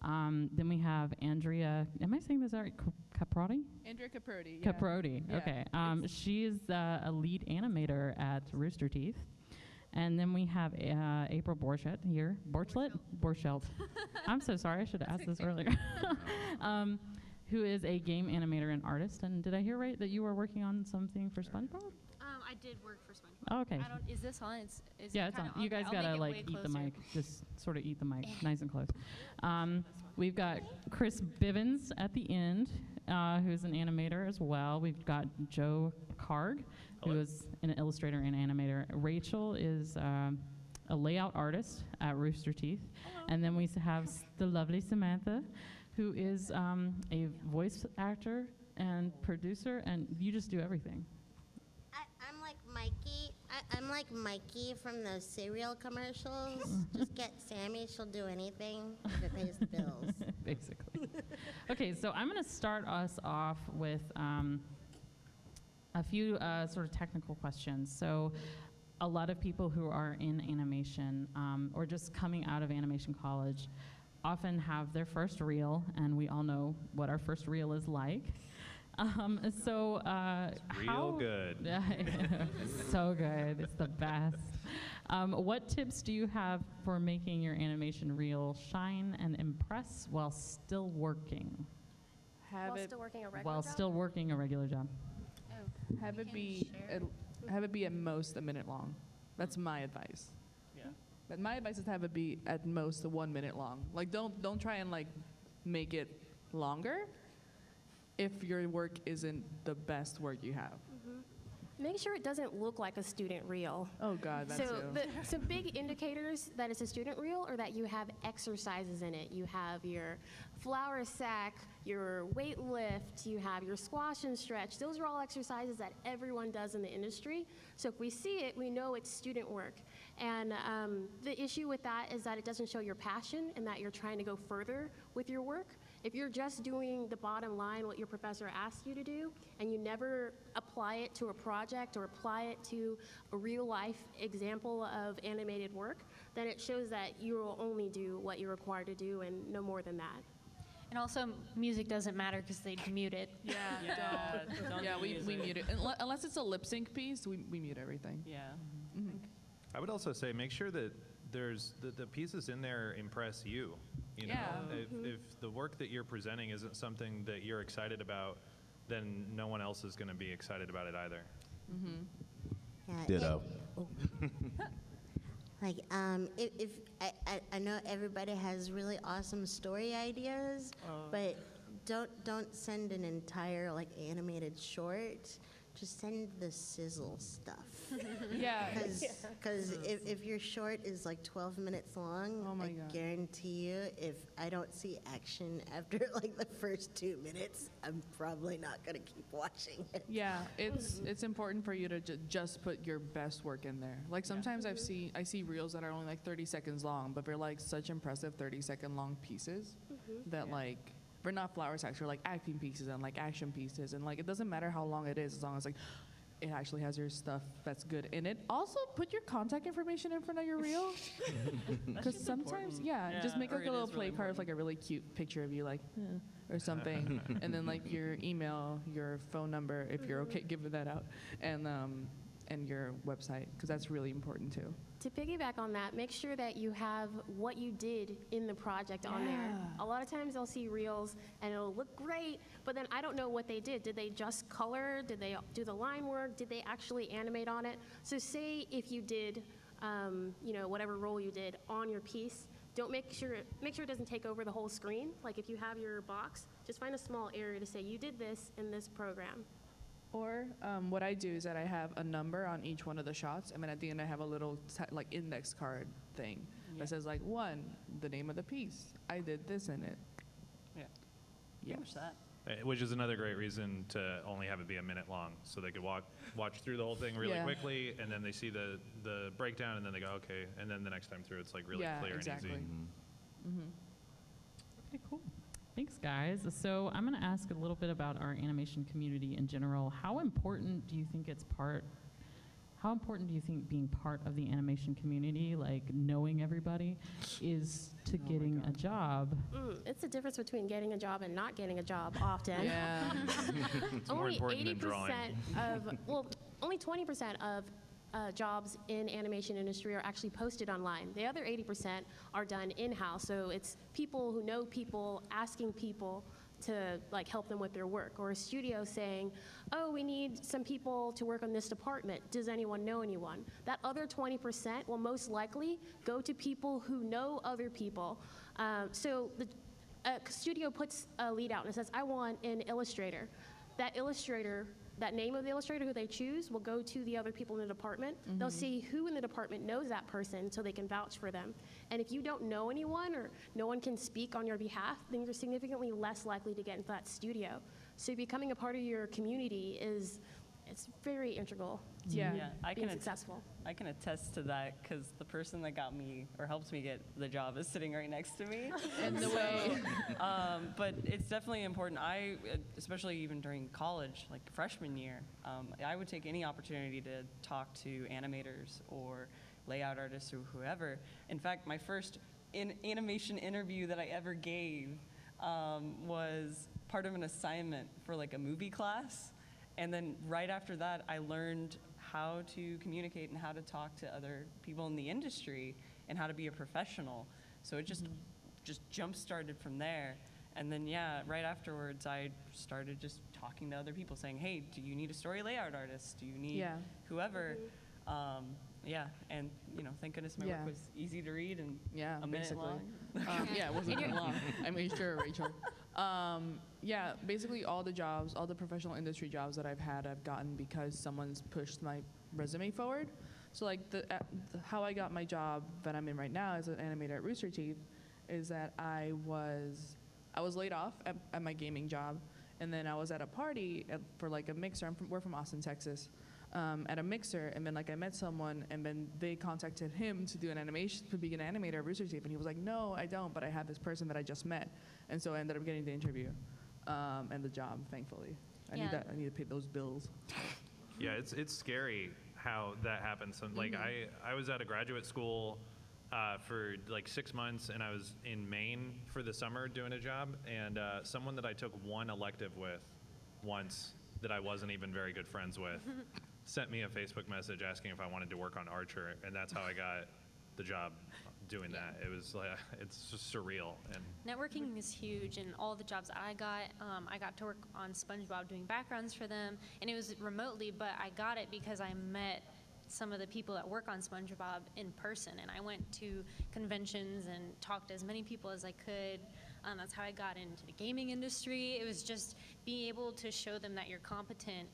Then we have Andrea, am I saying this right? Caproti? Andrea Caproti. Yeah. Caproti, Yeah. okay. She's a lead animator at Rooster Teeth. And then we have April Borchelt here. Borchelt. I'm so sorry, I should have asked this earlier. Who is a game animator and artist. And did I hear right that you were working on something for SpongeBob? I did work for SpongeBob. Oh, okay. Is this on? Yeah, it's on. You guys gotta like eat the mic. Just sort of eat the mic, nice and close. We've got Chris Bivens at the end, who's an animator as well. We've got Joe Karg, who is an illustrator and animator. Rachel is a layout artist at Rooster Teeth. Hello. And then we have the lovely Samantha, who is a voice actor and producer, and you just do everything. I'm like Mikey. I'm like Mikey from those cereal commercials. Just get Sammy; she'll do anything if it pays the bills. Basically. Okay, so I'm going to start us off with a few sort of technical questions. So, a lot of people who are in animation or just coming out of animation college often have their first reel, and we all know what our first reel is like. So real good. So good. It's the best. What tips do you have for making your animation reel shine and impress while still working? Have While still working a regular job. Have it be at most a minute long. That's my advice. Yeah. But my advice is to have it be at most 1 minute long. Like don't try and like make it longer if your work isn't the best work you have. Make sure it doesn't look like a student reel. Oh God, that's Some big indicators that it's a student reel are that you have exercises in it. You have your flour sack, your weight lift, you have your squash and stretch. Those are all exercises that everyone does in the industry. So if we see it, we know it's student work. And the issue with that is that it doesn't show your passion and that you're trying to go further with your work. If you're just doing the bottom line, what your professor asked you to do, and you never apply it to a project or apply it to a real life example of animated work, then it shows that you will only do what you're required to do and no more than that. And also, music doesn't matter because they mute it. Yeah, we mute it. Unless it's a lip sync piece, we mute everything. Yeah. Mm-hmm. I would also say make sure that there's the pieces in there impress you. You know, if the work that you're presenting isn't something that you're excited about, then no one else is going to be excited about it either. Yeah, Ditto. Like, if I know everybody has really awesome story ideas, but don't send an entire like animated short. Just send the sizzle stuff. Yeah. Because if your short is like 12 minutes long, oh my I God. guarantee you, if I don't see action after like the first 2 minutes, I'm probably not gonna keep watching it. Yeah, it's important for you to just put your best work in there. Like sometimes I see reels that are only like 30 seconds long, but they're like such impressive 30-second long pieces that like. We're not flower sacks, we're like acting pieces and like action pieces, and like it doesn't matter how long it is as long as like it actually has your stuff that's good in it. Also, put your contact information in front of your reel, because sometimes, just make like a little play card with like a really cute picture of you, like or something, and then like your email, your phone number, if you're okay giving that out, and your website, because that's really important too. To piggyback on that, make sure that you have what you did in the project on there. A lot of times they'll see reels and it'll look great, but then I don't know what they did. Did they just color? Did they do the line work? Did they actually animate on it? So say if you did, whatever role you did on your piece, make sure it doesn't take over the whole screen. Like if you have your box, just find a small area to say you did this in this program. Or what I do is that I have a number on each one of the shots, and then at the end I have a little like index card thing that says like 1, the name of the piece. I did this in it. Yeah. Yes. That. Which is another great reason to only have it be a minute long, so they could watch through the whole thing really quickly, and then they see the breakdown, and then they go okay, and then the next time through it's like really clear and easy. Okay, cool. Thanks, guys. So I'm going to ask a little bit about our animation community in general. How important do you think it's part how important do you think being part of the animation community, like knowing everybody, is to getting a job? It's the difference between getting a job and not getting a job often. Yeah. It's more Only important than 80% drawing. of, well, only 20% of jobs in animation industry are actually posted online. The other 80% are done in-house. So it's people who know people asking people to like help them with their work, or a studio saying, oh, we need some people to work on this department. Does anyone know anyone? That other 20% will most likely go to people who know other people. So the studio puts a lead out and it says, I want an illustrator. That illustrator, that name of the illustrator who they choose will go to the other people in the department. They'll see who in the department knows that person so they can vouch for them. And if you don't know anyone or no one can speak on your behalf, then you're significantly less likely to get into that studio. So becoming a part of your community it's very integral to being successful. I can attest to that because the person that got me or helped me get the job is sitting right next to me. And the way. But it's definitely important. Especially even during college, like freshman year, I would take any opportunity to talk to animators or layout artists or whoever. In fact, my first animation interview that I ever gave was part of an assignment for like a movie class. And then right after that, I learned how to communicate and how to talk to other people in the industry and how to be a professional. So it just jump-started from there. And then, right afterwards, I started just talking to other people saying, hey, do you need a story layout artist? Do you need whoever? And, thank goodness my work was easy to read and a minute long. It wasn't that long. I made sure, Rachel. Basically all the professional industry jobs that I've had, I've gotten because someone's pushed my resume forward. So like how I got my job that I'm in right now as an animator at Rooster Teeth is that I was laid off at my gaming job, and then I was at a party for like a mixer. We're from Austin, Texas. At a mixer, and then like I met someone, and then they contacted him to do an animation, to be an animator at Rooster Teeth, and he was like, no, I don't, but I have this person that I just met, and so I ended up getting the interview and the job, thankfully. I need to pay those bills. Yeah, it's scary how that happens. So, like I was at a graduate school for like 6 months, and I was in Maine for the summer doing a job, and someone that I took one elective with once that I wasn't even very good friends with sent me a Facebook message asking if I wanted to work on Archer, and that's how I got the job doing that. It was like, it's just surreal. And Networking is huge, and all the jobs I got to work on SpongeBob doing backgrounds for them, and it was remotely, but I got it because I met some of the people that work on SpongeBob in person, and I went to conventions and talked to as many people as I could. That's how I got into the gaming industry. It was just being able to show them that you're competent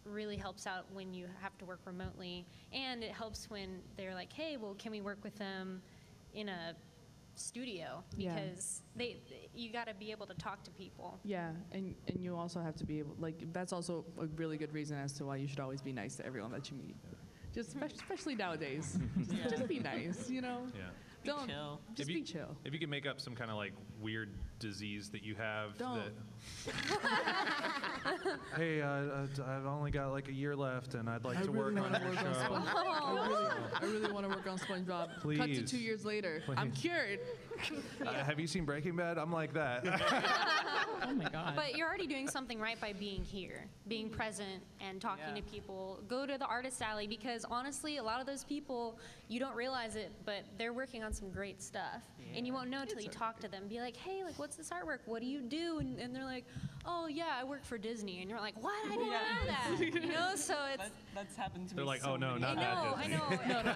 really helps out when you have to work remotely, and it helps when they're like, hey, well, can we work with them in a studio? Because you got to be able to talk to people. Yeah, and you also have to be able, like, that's also a really good reason as to why you should always be nice to everyone that you meet. Just especially nowadays. Just be nice, Yeah. Don't chill. Just be chill. If you can make up some kind of like weird disease that you have. Don't. Hey, I've only got like a year left, and I'd like to work on your show. I really want to work on SpongeBob. Cut to Please. 2 years later. I'm cured. Have you seen Breaking Bad? I'm like that. Oh my God. But you're already doing something right by being here, being present and talking to people. Go to the artist alley, because honestly, a lot of those people, you don't realize it, but they're working on some great stuff. And you won't know until you talk to them. Be like, hey, like, what's this artwork? What do you do? And they're like, oh, yeah, I work for Disney. And you're like, what? I didn't know that. You know, so it's... That's happened to me. They're like, so oh, no, many not times. that I Disney. know. No.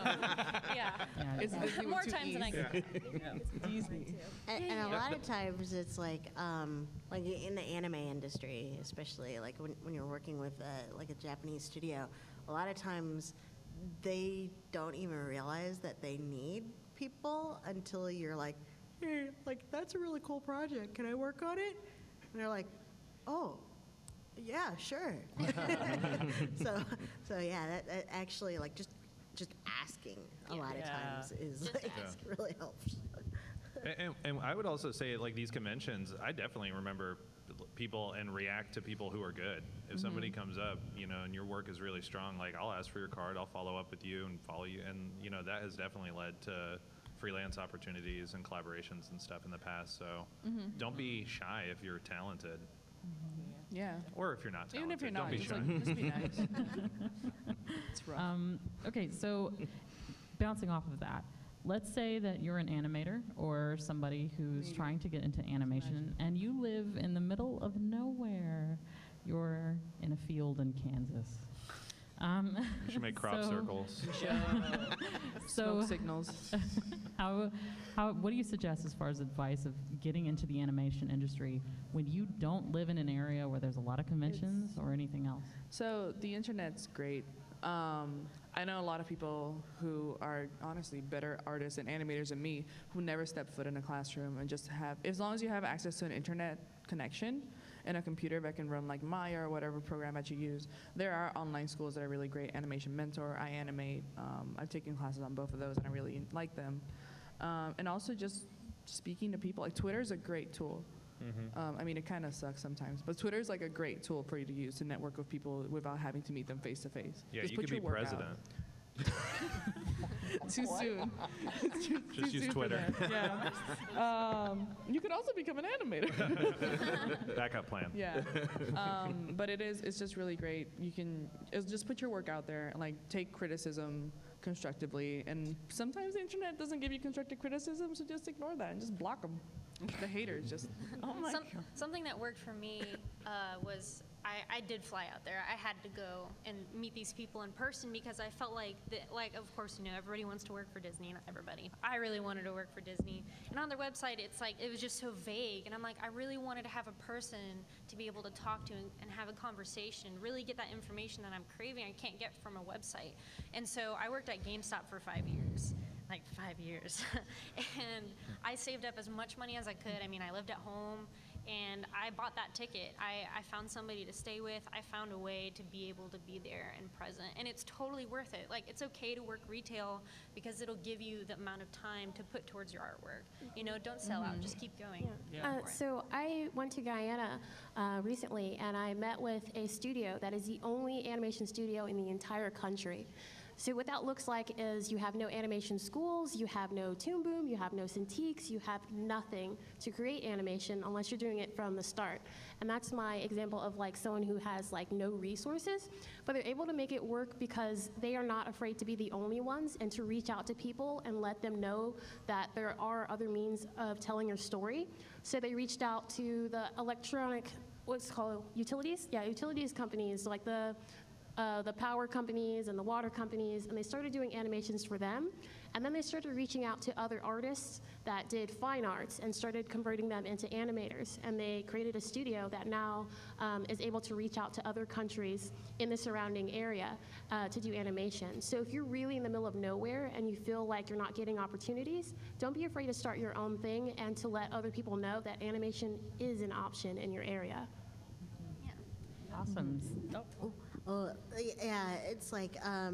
Yeah. It's Disney with More 2 times than I E's. can. Disney. And a lot of times it's like in the anime industry, especially like when you're working with like a Japanese studio, a lot of times they don't even realize that they need people until you're like, hey, like that's a really cool project. Can I work on it? And they're like, oh, yeah, sure. so yeah, that actually like just asking a lot of times is like, really helps. And I would also say, like, these conventions, I definitely remember people and react to people who are good. If somebody comes up, and your work is really strong, like I'll ask for your card, I'll follow up with you and follow you, and that has definitely led to freelance opportunities and collaborations and stuff in the past. So don't be shy if you're talented. Yeah. Or if you're not talented, Even if you're not, don't be just, shy. just be nice. It's rough. Okay, so bouncing off of that, let's say that you're an animator or somebody who's trying to get into animation and you live in the middle of nowhere. You're in a field in Kansas. You should make crop circles. Smoke signals. What do you suggest as far as advice of getting into the animation industry when you don't live in an area where there's a lot of conventions or anything else? So the internet's great. I know a lot of people who are honestly better artists and animators than me who never step foot in a classroom and just have, as long as you have access to an internet connection and a computer that can run like Maya or whatever program that you use, there are online schools that are really great. Animation Mentor, I Animate. I've taken classes on both of those and I really like them. And also just speaking to people. Like Twitter's a great tool. I mean, it kind of sucks sometimes, but Twitter's like a great tool for you to use to network with people without having to meet them face to face. Yeah, Just you put could be your work out. president. Too soon. Just use Twitter. Yeah. You could also become an animator. Backup plan. Yeah. But it's just really great. Just put your work out there and like take criticism constructively. And sometimes the internet doesn't give you constructive criticism, so just ignore that and just block them. The haters just, oh my God. Something that worked for me was I did fly out there. I had to go and meet these people in person because I felt like, of course, everybody wants to work for Disney, not everybody. I really wanted to work for Disney. And on their website, it's like, it was just so vague. And I'm like, I really wanted to have a person to be able to talk to and have a conversation, really get that information that I'm craving I can't get from a website. And so I worked at Gamestop for 5 years. Like 5 years. And I saved up as much money as I could. I mean, I lived at home and I bought that ticket. I found somebody to stay with. I found a way to be able to be there and present. And it's totally worth it. Like, it's okay to work retail because it'll give you the amount of time to put towards your artwork. Don't sell out. Just keep going. So I went to Guyana recently and I met with a studio that is the only animation studio in the entire country. So what that looks like is you have no animation schools, you have no Toon Boom, you have no Cintiqs, you have nothing to create animation unless you're doing it from the start. And that's my example of like someone who has like no resources, but they're able to make it work because they are not afraid to be the only ones and to reach out to people and let them know that there are other means of telling your story. So they reached out to the electronic, what's it called, utilities? Yeah, utilities companies like the power companies and the water companies, and they started doing animations for them. And then they started reaching out to other artists that did fine arts and started converting them into animators. And they created a studio that now is able to reach out to other countries in the surrounding area to do animation. So if you're really in the middle of nowhere and you feel like you're not getting opportunities, don't be afraid to start your own thing and to let other people know that animation is an option in your area. Awesome. Oh, yeah, it's like, I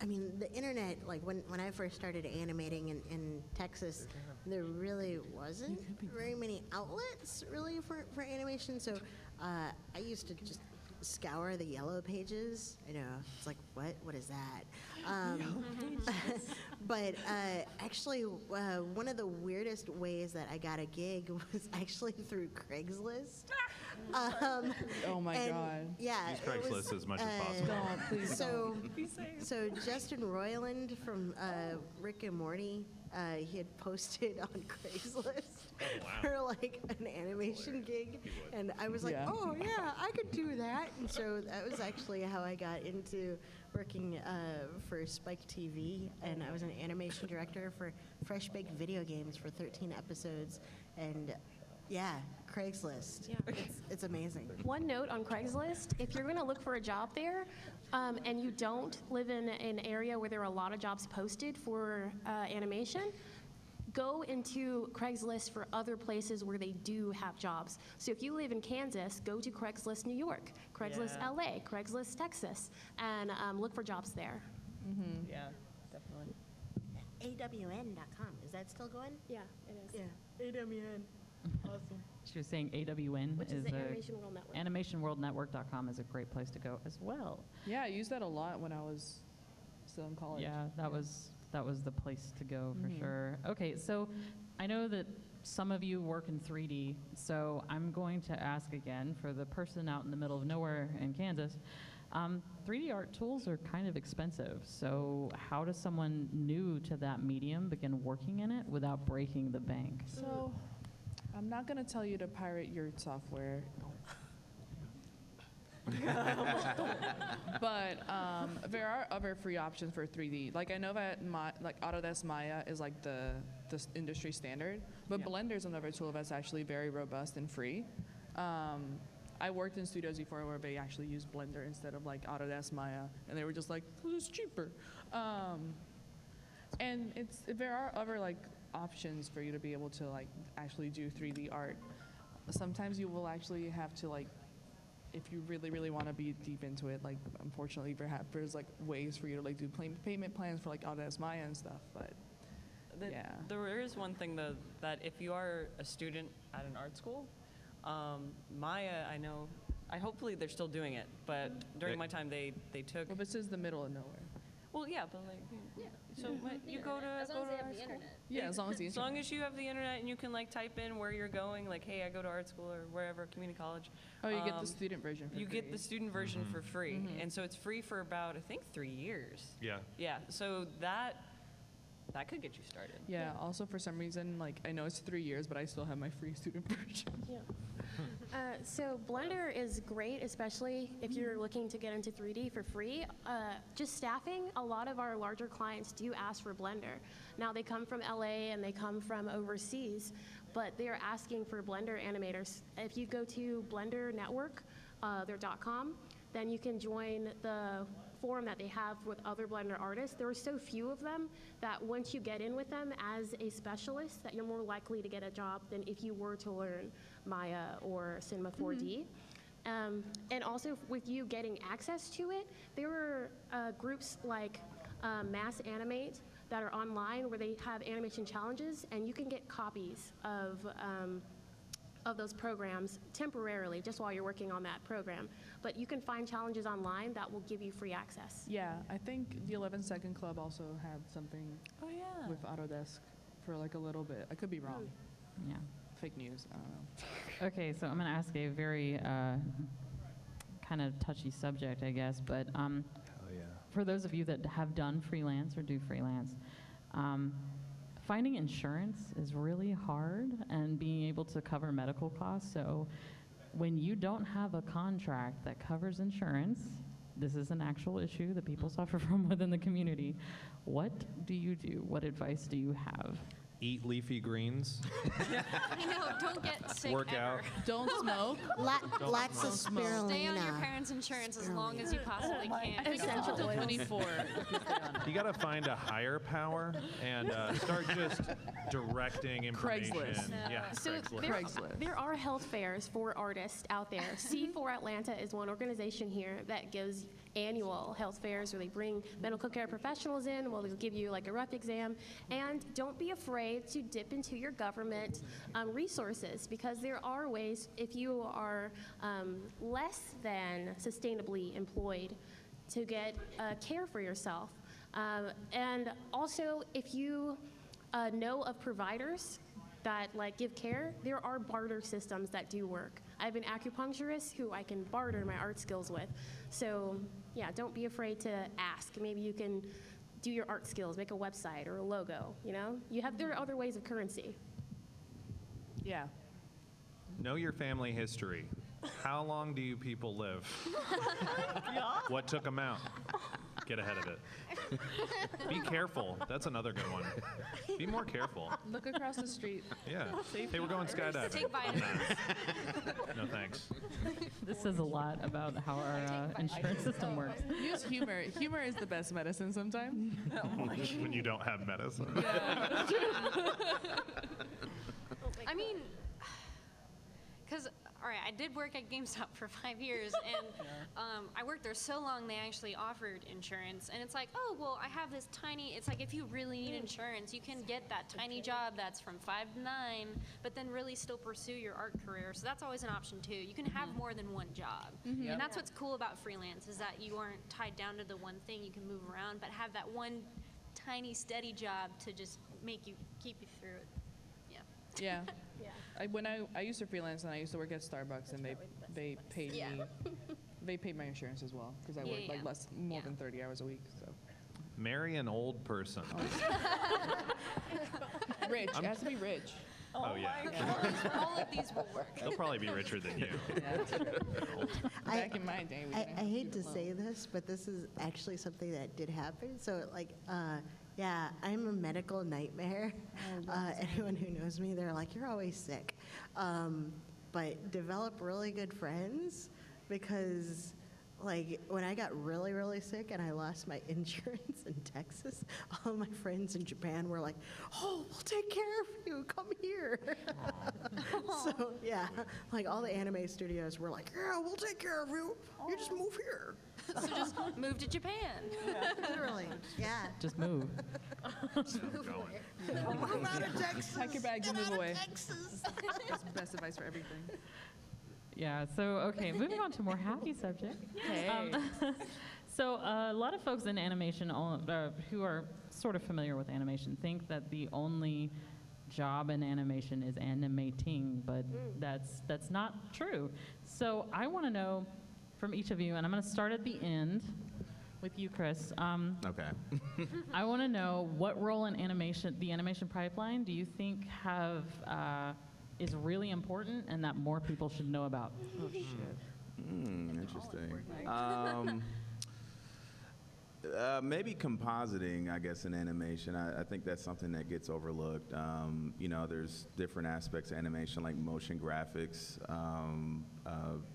mean, the internet, like when I first started animating in Texas, there really wasn't very many outlets really for animation. So I used to just scour the yellow pages. I know, it's like, what is that? But actually, one of the weirdest ways that I got a gig was actually through Craigslist. Oh my God. Yeah. Use Craigslist as much as possible. Don't, please So Justin Roiland from Rick and Morty, he had posted on Craigslist for like an animation gig, and I was like, oh yeah, I could do that. And so that was actually how I got into working for Spike TV, and I was an animation director for Fresh Baked Video Games for 13 episodes, and yeah, Craigslist. Yeah. It's amazing. One note on Craigslist, if you're going to look for a job there and you don't live in an area where there are a lot of jobs posted for animation, go into Craigslist for other places where they do have jobs. So if you live in Kansas, go to Craigslist New York, Craigslist LA, Craigslist Texas, and look for jobs there. Mm-hmm. Yeah, definitely. AWN.com, is that still going? Yeah, it is. Yeah, AWN. She was saying AWN which is the Animation World Network. animationworldnetwork.com is a great place to go as well. Yeah, I used that a lot when I was still in college. Yeah, that was the place to go for Mhm. sure. Okay, so I know that some of you work in 3D, so I'm going to ask again for the person out in the middle of nowhere in Kansas. 3D art tools are kind of expensive, so how does someone new to that medium begin working in it without breaking the bank? So, I'm not going to tell you to pirate your software. But there are other free options for 3D. Like I know that Autodesk Maya is like the industry standard, but Yeah. Blender is another tool that's actually very robust and free. I worked in studios before where they actually used Blender instead of like Autodesk Maya, and they were just like, well, it's cheaper. And there are other like options for you to be able to like actually do 3D art. Sometimes you will actually have to like, if you really, really want to be deep into it, like unfortunately there's like ways for you to like do payment plans for like Autodesk Maya and stuff, but yeah. There is one thing though, that if you are a student at an art school, Maya, I know, hopefully they're still doing it, but during my time they took. Well, this is the middle of nowhere. Well, yeah, but like, so you go to As long as they have art the school. internet. Yeah, as long as you have the internet and you can like type in where you're going, like, hey, I go to art school or wherever, community college. Oh, you get the student version for You free. get the student version for free, Mhm. and so it's free for about I think 3 years. Yeah. Yeah, so that could get you started. Yeah, also for some reason, like I know it's 3 years, but I still have my free student version. Yeah. So Blender is great, especially if you're looking to get into 3D for free. Just staffing, a lot of our larger clients do ask for Blender. Now they come from LA and they come from overseas, but they're asking for Blender animators. If you go to Blender Network, their .com, then you can join the forum that they have with other Blender artists. There are so few of them that once you get in with them as a specialist, that you're more likely to get a job than if you were to learn Maya or Cinema 4D. And also with you getting access to it, there are groups like Mass Animate that are online where they have animation challenges, and you can get copies of those programs temporarily, just while you're working on that program. But you can find challenges online that will give you free access. Yeah, I think the 11 Second Club also had something Oh yeah. with Autodesk for like a little bit. I could be wrong. Yeah. Fake news. I don't know. Okay, so I'm going to ask a very kind of touchy subject, I guess, but Hell yeah. for those of you that have done freelance or do freelance, finding insurance is really hard, and being able to cover medical costs. So when you don't have a contract that covers insurance, this is an actual issue that people suffer from within the community. What do you do? What advice do you have? Eat leafy greens. I know, don't get sick Work ever. out. Don't smoke. Lots of spirulina. Stay on your parents' insurance as long as you possibly can. Essential Until oils. 24. You got to find a higher power and start just directing information. Craigslist. Yeah, So Craigslist. there are health fairs for artists out there. C4 Atlanta is one organization here that gives annual health fairs where they bring medical care professionals in, they'll give you like a rough exam. And don't be afraid to dip into your government resources, because there are ways, if you are less than sustainably employed, to get care for yourself. And also, if you know of providers that like give care, there are barter systems that do work. I have an acupuncturist who I can barter my art skills with. So yeah, don't be afraid to ask. Maybe you can do your art skills, make a website or a logo, you know? There are other ways of currency. Yeah. Know your family history. How long do you people live? What took them out? Get ahead of it. Be careful. That's another good one. Be more careful. Look across the street. Yeah. Hey, we're going skydiving. Take vitamins. No thanks. This says a lot about how our insurance system works. Use humor. Humor is the best medicine sometimes. When you don't have medicine. I mean, because, all right, I did work at GameStop for 5 years, and I worked there so long they actually offered insurance. And it's like, oh, well, I have this tiny, it's like if you really need insurance, you can get that tiny job that's from 5 to 9, but then really still pursue your art career. So that's always an option too. You can have more than one job. And that's what's cool about freelance is that you aren't tied down to the one thing. You can move around, but have that one tiny steady job to just make you, keep you through it. Yeah. I used to freelance and I used to work at Starbucks, and they paid me. They paid my insurance as well because I worked like more than 30 hours a week. So Marry an old person. rich. It has to be rich. Oh, yeah. All of these will work. They'll probably be richer than you. Back in my day, I hate to say this, but this is actually something that did happen. So, like, yeah, I'm a medical nightmare. Anyone who knows me, they're like, you're always sick. But develop really good friends because, like, when I got really, really sick and I lost my insurance in Texas, all my friends in Japan were like, oh, we'll take care of you. Come here. So, yeah, like all the anime studios were like, yeah, we'll take care of you. You just move here. So just move to Japan. Literally, yeah. Just move. Move out of Texas. Pack your bags and move away. Texas. That's the best advice for everything. Yeah, so, okay, moving on to a more happy subject. Hey. So a lot of folks in animation who are sort of familiar with animation think that the only job in animation is animating, but that's not true. So I want to know from each of you, and I'm going to start at the end with you, Chris. Okay. I want to know what role in the animation pipeline do you think is really important and that more people should know about? Oh, shit. Interesting. Maybe compositing, I guess, in animation. I think that's something that gets overlooked. You know, there's different aspects of animation, like motion graphics.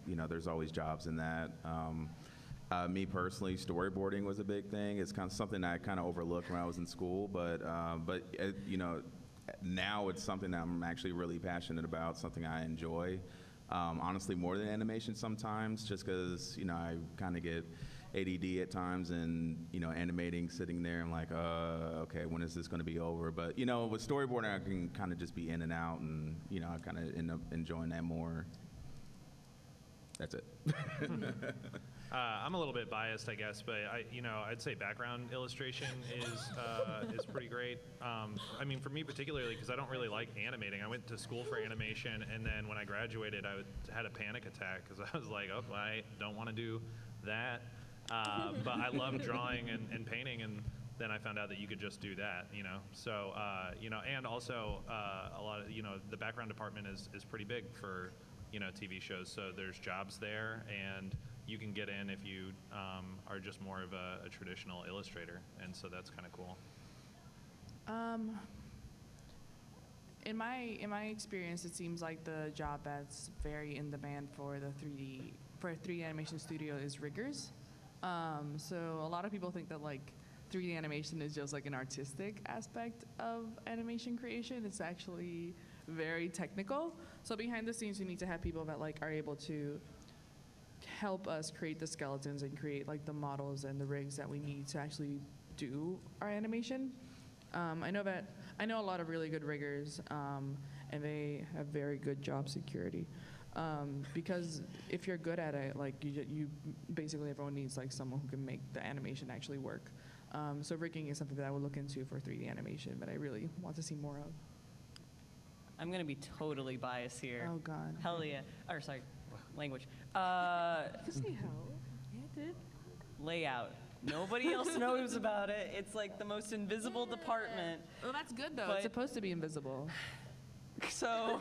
You know, there's always jobs in that. Me personally, storyboarding was a big thing. It's kind of something I kind of overlooked when I was in school, but you know, now it's something that I'm actually really passionate about, something I enjoy. Honestly, more than animation sometimes, just because, you know, I kind of get ADD at times, and, you know, animating, sitting there, I'm like, okay, when is this going to be over? But, you know, with storyboarding, I can kind of just be in and out, and, you know, I kind of end up enjoying that more. That's it. I'm a little bit biased, I guess, but I'd say background illustration is pretty great. I mean, for me particularly, because I don't really like animating. I went to school for animation, and then when I graduated, I had a panic attack because I was like, oh, I don't want to do that. But I love drawing and painting, and then I found out that you could just do that, you know. So, you know, and also a lot of, you know, the background department is pretty big for, you know, TV shows. So there's jobs there, and you can get in if you are just more of a traditional illustrator, and so that's kind of cool. In my experience, it seems like the job that's very in demand for a 3D animation studio is riggers. So a lot of people think that like 3D animation is just like an artistic aspect of animation creation. It's actually very technical. So behind the scenes, we need to have people that like are able to help us create the skeletons and create like the models and the rigs that we need to actually do our animation. I know a lot of really good riggers, and they have very good job security. Because if you're good at it, like you basically everyone needs like someone who can make the animation actually work. So rigging is something that I would look into for 3D animation, but I really want to see more of. I'm going to be totally biased here. Oh, God. Hell yeah. Or, sorry, language. You can say hell. Yeah, it did. Layout. Nobody else knows about it. It's like the most invisible department. Well, that's good, though. But It's supposed to be invisible. So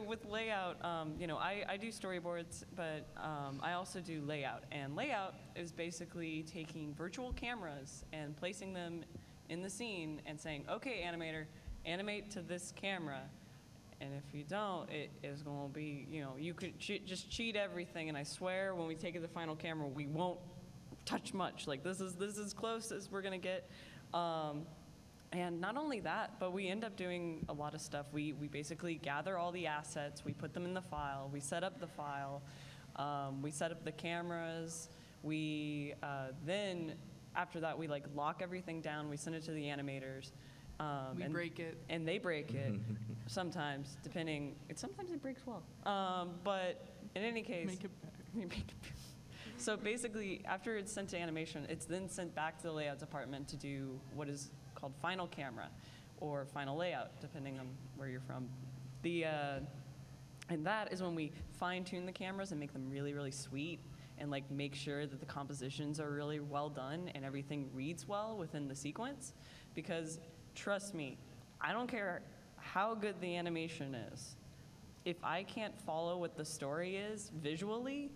with layout, you know, I do storyboards, but I also do layout. And layout is basically taking virtual cameras and placing them in the scene and saying, okay, animator, animate to this camera. And if you don't, it is going to be, you know, you could just cheat everything. And I swear, when we take it to the final camera, we won't touch much. Like, this is close as we're going to get. And not only that, but we end up doing a lot of stuff. We basically gather all the assets, we put them in the file, we set up the file, we set up the cameras. We then, after that, we like lock everything down. We send it to the animators. We break it. And they break it sometimes, depending. Sometimes it breaks well. But in any case, Make it better. we make it better. So basically, after it's sent to animation, it's then sent back to the layout department to do what is called final camera or final layout, depending on where you're from. And that is when we fine tune the cameras and make them really, really sweet and like make sure that the compositions are really well done and everything reads well within the sequence. Because trust me, I don't care how good the animation is. If I can't follow what the story is visually,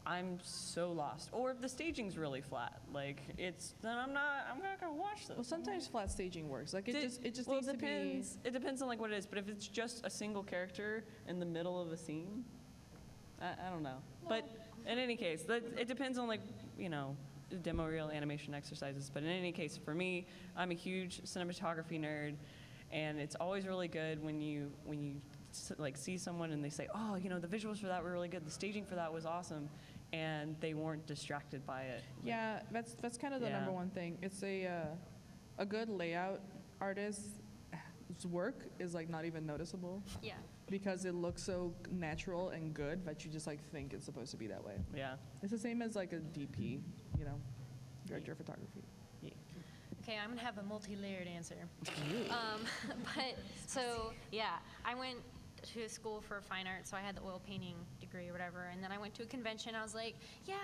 I'm so lost. Or if the staging's really flat, like then I'm not gonna watch this. Well, sometimes flat staging works. Like it just well, needs to be. It depends on like what it is. But if it's just a single character in the middle of a scene, I don't know. But in any case, it depends on like demo reel animation exercises. But in any case, for me, I'm a huge cinematography nerd, and it's always really good when you like see someone and they say, oh, the visuals for that were really good, the staging for that was awesome, and they weren't distracted by it. Yeah, that's kind of the number one thing. It's a good layout artist's work is like not even noticeable. Yeah. Because it looks so natural and good that you just like think it's supposed to be that way. Yeah. It's the same as like a DP, director of photography. Okay, I'm gonna have a multi-layered answer. But so yeah, I went to school for fine art, so I had the oil painting degree or whatever, and then I went to a convention. I was like, yeah,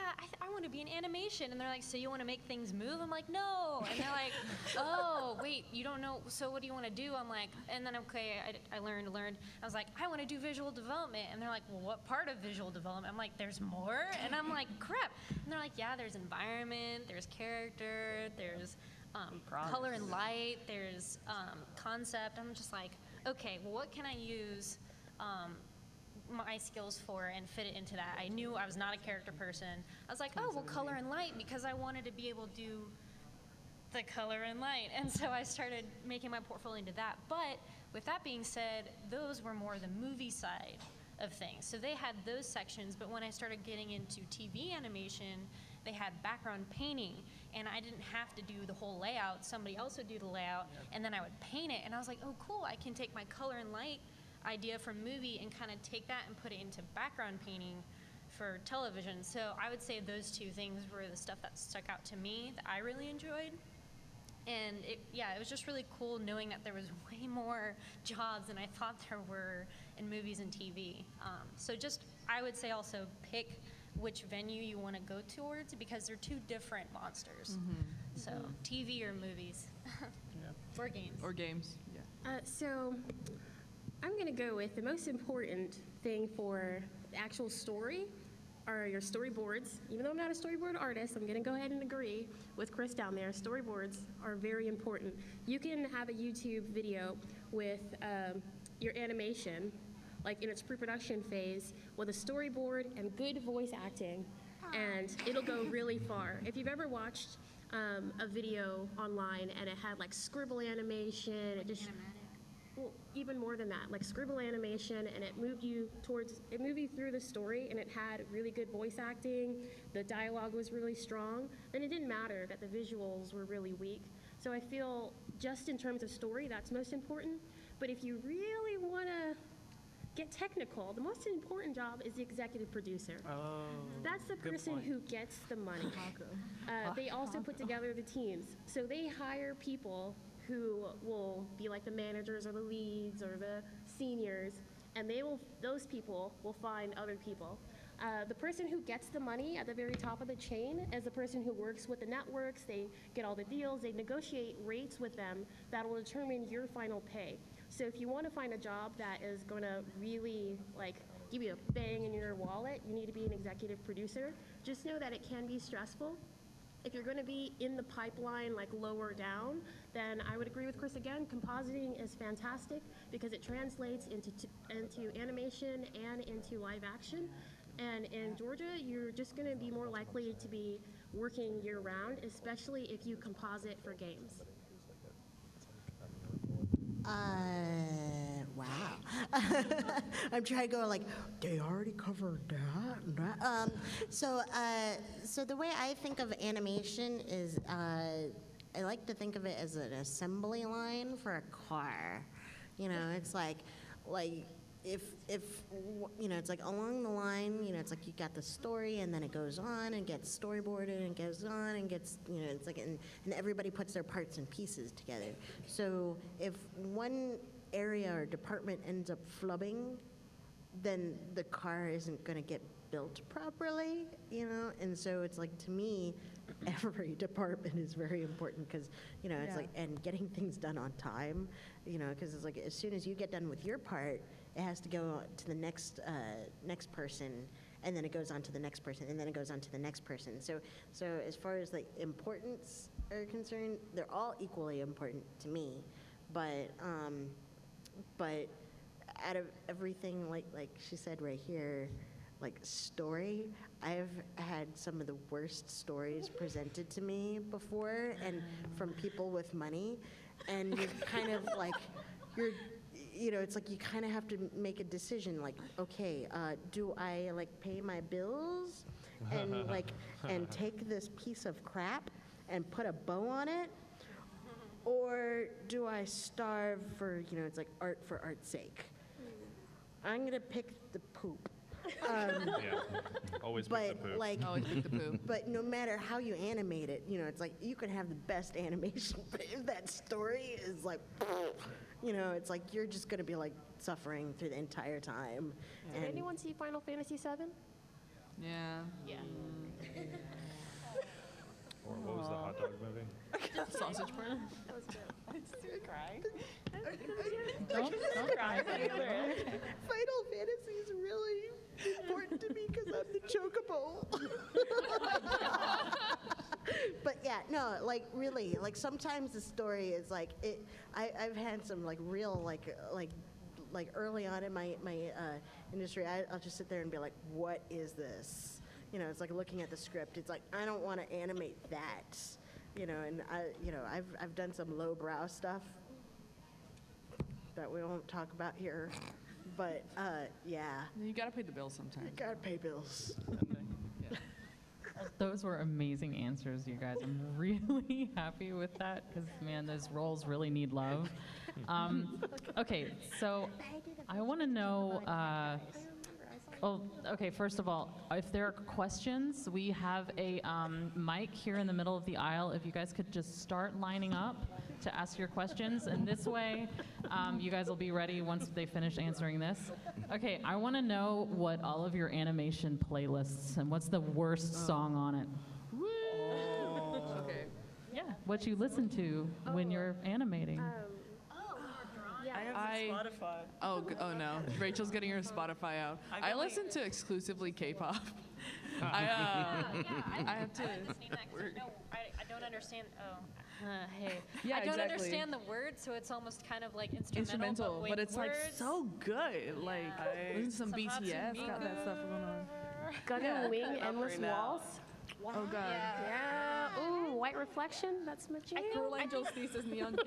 I want to be in animation, and they're like, so you want to make things move? I'm like, no, and they're like, oh, wait, you don't know, so what do you want to do? I'm like, and then okay, I learned. I was like, I want to do visual development, and they're like, well, what part of visual development? I'm like, there's more, and I'm like, crap, and they're like, yeah, there's environment, there's character, there's color and light, there's concept. I'm just like, okay, well, what can I use my skills for and fit it into that? I knew I was not a character person. I was like, oh, well, color and light, because I wanted to be able to do the color and light. And so I started making my portfolio into that. But with that being said, those were more the movie side of things. So they had those sections, but when I started getting into TV animation, they had background painting, and I didn't have to do the whole layout. Somebody else would do the layout, and then I would paint it, and I was like, oh, cool, I can take my color and light idea from movie and kind of take that and put it into background painting for television. So I would say those two things were the stuff that stuck out to me that I really enjoyed. And it was just really cool knowing that there was way more jobs than I thought there were in movies and TV. So just, I would say also pick which venue you want to go towards, because they're two different monsters. So TV or movies. Or games. Or games, yeah. So I'm going to go with the most important thing for the actual story are your storyboards. Even though I'm not a storyboard artist, I'm going to go ahead and agree with Chris down there. Storyboards are very important. You can have a YouTube video with your animation, like in its pre-production phase, with a storyboard and good voice acting, and it'll go really far. If you've ever watched a video online and it had like scribble animation, it just, well, even more than that, like scribble animation, and it moved you through the story, and it had really good voice acting, the dialogue was really strong, then it didn't matter that the visuals were really weak. So I feel just in terms of story, that's most important. But if you really want to get technical, the most important job is the executive producer. Oh, that's the person who gets the money. They also put together the teams. So they hire people who will be like the managers or the leads or the seniors, and those people will find other people. The person who gets the money at the very top of the chain is the person who works with the networks. They get all the deals, they negotiate rates with them that will determine your final pay. So if you want to find a job that is going to really like give you a bang in your wallet, you need to be an executive producer. Just know that it can be stressful. If you're going to be in the pipeline, like lower down, then I would agree with Chris again. Compositing is fantastic because it translates into animation and into live action. And in Georgia, you're just going to be more likely to be working year round, especially if you composite for games. Wow. I'm trying to go like, they already covered that. So the way I think of animation is, I like to think of it as an assembly line for a car. You know, it's like if it's like along the line, it's like you got the story and then it goes on and gets storyboarded and goes on and gets, it's like, and everybody puts their parts and pieces together. So if one area or department ends up flubbing, then the car isn't going to get built properly, and so it's like, to me, every department is very important because, it's like, and getting things done on time, because it's like, as soon as you get done with your part, it has to go to the next person, and then it goes on to the next person, and then it goes on to the next person. So as far as like importance are concerned, they're all equally important to me, but out of everything, like she said right here, like story, I've had some of the worst stories presented to me before, and from people with money, and you're kind of like, it's like you kind of have to make a decision, like, okay, do I like pay my bills and like and take this piece of crap and put a bow on it, or do I starve for, it's like art for art's sake? I'm gonna pick the poop. Always pick the poop. Always pick the poop. But no matter how you animate it, it's like you can have the best animation, but if that story is like, it's like you're just gonna be like suffering through the entire time. Did anyone see Final Fantasy VII? Yeah. Yeah. Or what was the hot dog movie? Sausage party. That was good. Crying. Don't cry. Final Fantasy is really important to me because I'm the chocobo. But yeah, no, like really, like sometimes the story is like it. I've had some like real like early on in my industry. I'll just sit there and be like, what is this? It's like looking at the script. It's like, I don't want to animate that. And I've done some lowbrow stuff that we won't talk about here. But yeah. You gotta pay the bills sometimes. You gotta pay bills. Those were amazing answers, you guys. I'm really happy with that because, man, those roles really need love. Okay, so I want to know. Okay, first of all, if there are questions, we have a mic here in the middle of the aisle. If you guys could just start lining up to ask your questions, and this way you guys will be ready once they finish answering this. Okay, I want to know what all of your animation playlists and what's the worst song on it. Okay. Yeah, what you listen to when you're animating. I have Spotify. Oh no, Rachel's getting her Spotify out. I listen to exclusively K-pop. I have to. I don't understand. Hey. Yeah, I don't exactly. understand the words, so it's almost kind of like Instrumental, with but it's like words. so good. Like listen to some BTS, got that stuff going on. Gun Wing, Not Endless right now. Walls. Oh god. Yeah. Ooh, White Reflection. That's my jam. Girl Angel's thesis neon.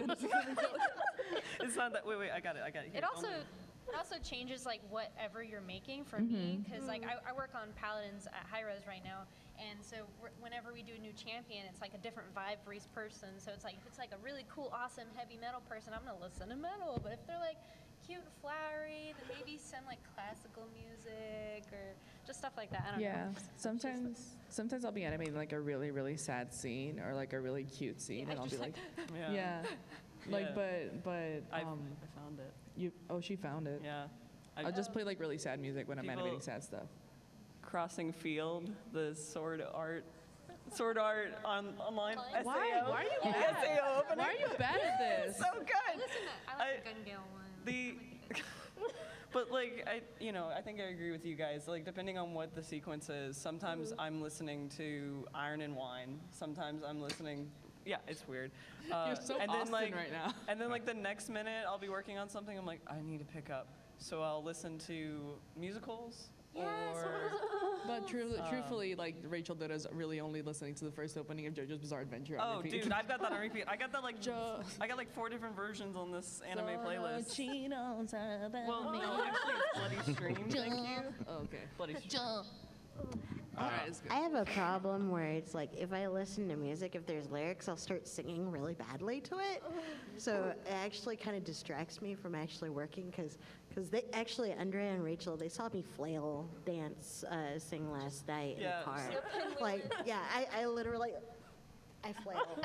It's not that. Wait, I got it. Here, It also changes like whatever you're making for me, because like I work on Paladins at High Res right now, and so whenever we do a new champion, it's like a different vibe for each person. So it's like if it's like a really cool, awesome heavy metal person, I'm gonna listen to metal. But if they're like cute and flowery, then maybe send like classical music or just stuff like that. I don't know. Sometimes I'll be animating like a really, really sad scene or like a really cute scene, and I'll be like, Yeah. like, Yeah. but I found it. she found it. Yeah. I'll just play like really sad music when I'm People- animating sad stuff. Crossing Field, the sword art online SAO. Why are you The bad? SAO opening. Why are you bad at this? So good. I like the Gun Gale one. But like I think I agree with you guys. Like depending on what the sequence is, sometimes I'm listening to Iron and Wine. Sometimes I'm listening. Yeah, it's weird. You're so and Austin then, right now. And then like the next minute, I'll be working on something. I'm like, I need to pick up. So I'll listen to musicals But truthfully, like Rachel did is really only listening to the first opening of JoJo's Bizarre Adventure on Oh, repeat. dude, I've got that on repeat. I got that like I got like 4 different versions on this anime playlist. Well, no, actually, it's Bloody Stream. Thank you. Oh, okay. Bloody Stream. All right, it's good. I have a problem where it's like if I listen to music, if there's lyrics, I'll start singing really badly to it. So it actually kind of distracts me from actually working because they actually, Andrea and Rachel, they saw me flail, dance, sing last night in Yeah, the car. Like, yeah, I literally, I flail.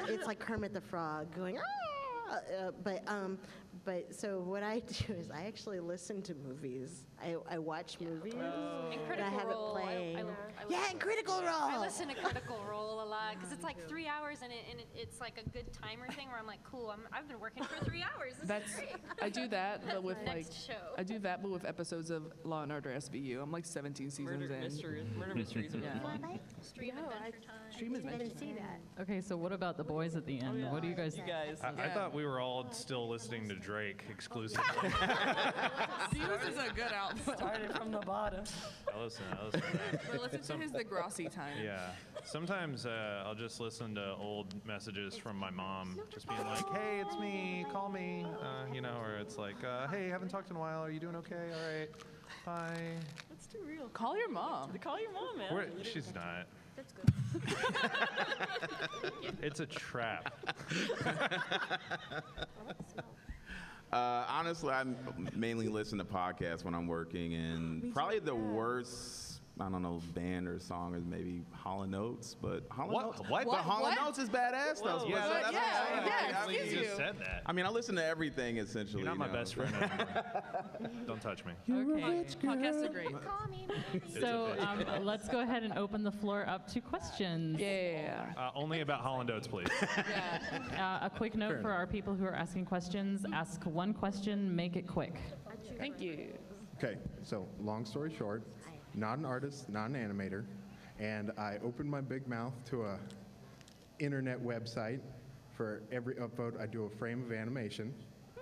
It's like Kermit the Frog going, ah! But so what I do is I actually listen to movies. I watch movies. And And Critical I have it Role. playing. I Yeah, and Critical Role. I listen to Critical Role a lot because it's like 3 hours and it's like a good timer thing where I'm like, cool, I've been working for 3 hours. This is great. I do that, but with Next like show. I do that, but with episodes of Law and Order SVU. I'm like 17 seasons Murder in. mysteries. Murder mysteries are really fun. Stream Adventure Time. Stream Adventure. Didn't see that. Okay, so what about the boys at the end? What do you guys You guys. I thought we were all still listening to Drake exclusively. This is a good album. Started from the bottom. I listen to that. But listen to his Degrassi time. Yeah. Sometimes I'll just listen to old messages from my mom, just being like, "Hey, it's me. Call me." You know, or it's like, "Hey, haven't talked in a while. Are you doing okay? All right. Bye." That's too real. Call your mom. Call your mom, man. She's not. That's good. It's a trap. Honestly, I mainly listen to podcasts when I'm working, and probably the worst, I don't know, band or song is maybe Hall & Oates, but Hall & Oates, What? but Hall & Oates is badass though. Yeah, So that's yeah, what I'm saying. yeah, I mean, excuse you you. just said that. I mean, I listen to everything essentially. You're not my you know, best so- friend anymore. Don't touch me. Okay. Podcasts are great. Call me, maybe. So let's go ahead and open the floor up to questions. Yeah. Only about Holland Oates, please. A quick note for our people who are asking questions: ask one question, make it quick. Thank you. Okay, so long story short, not an artist, not an animator, and I opened my big mouth to a internet website. For every upvote, I do a frame of animation.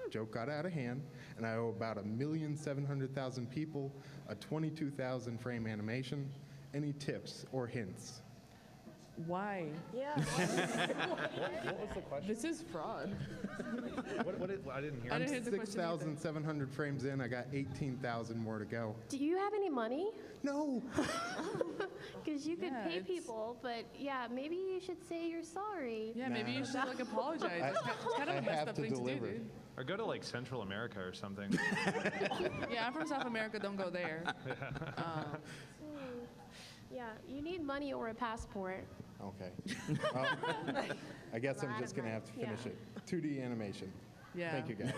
Joke got out of hand, and I owe about 1,700,000 people a 22,000 frame animation. Any tips or hints? Why? Yeah. What was the question? This is fraud. I didn't hear. I it. didn't hear the question either. 6,700 frames in, I got 18,000 more to go. Do you have any money? No! Because you could Yeah, pay it's- people, but yeah, maybe you should say you're sorry. Yeah, maybe you should like apologize. It's kind of I a messed have up to thing deliver. to do, dude. Or go to like Central America or something. Yeah, I'm from South America. Don't go there. Yeah, you need money or a passport. Okay. I guess I'm just going to have to finish it. 2D animation. Yeah. Thank you, guys.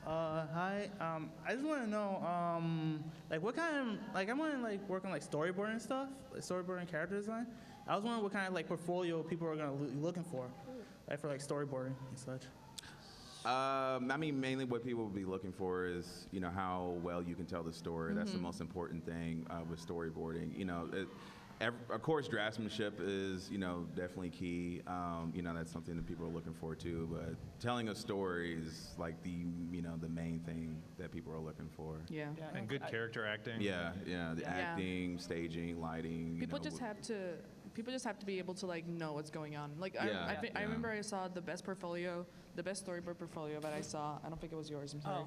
Hi. I just want to know, like, what kind of, like, I want to like work on like storyboarding and stuff, like storyboarding character design. I was wondering what kind of like portfolio people are gonna be looking for, like for like storyboarding and such. I mean, mainly what people will be looking for is, you know, how well you can tell the story. That's the most important thing with storyboarding. You know, of course, draftsmanship is, you know, definitely key. You know, that's something that people are looking for too. But telling a story is like the, you know, the main thing that people are looking for. Yeah. And good character acting. Yeah, the acting, staging, lighting. People you know, just have to. People just have to be able to like know what's going on. Like Yeah, I yeah. remember I saw the best storyboard portfolio that I saw. I don't think it was yours. I'm sorry.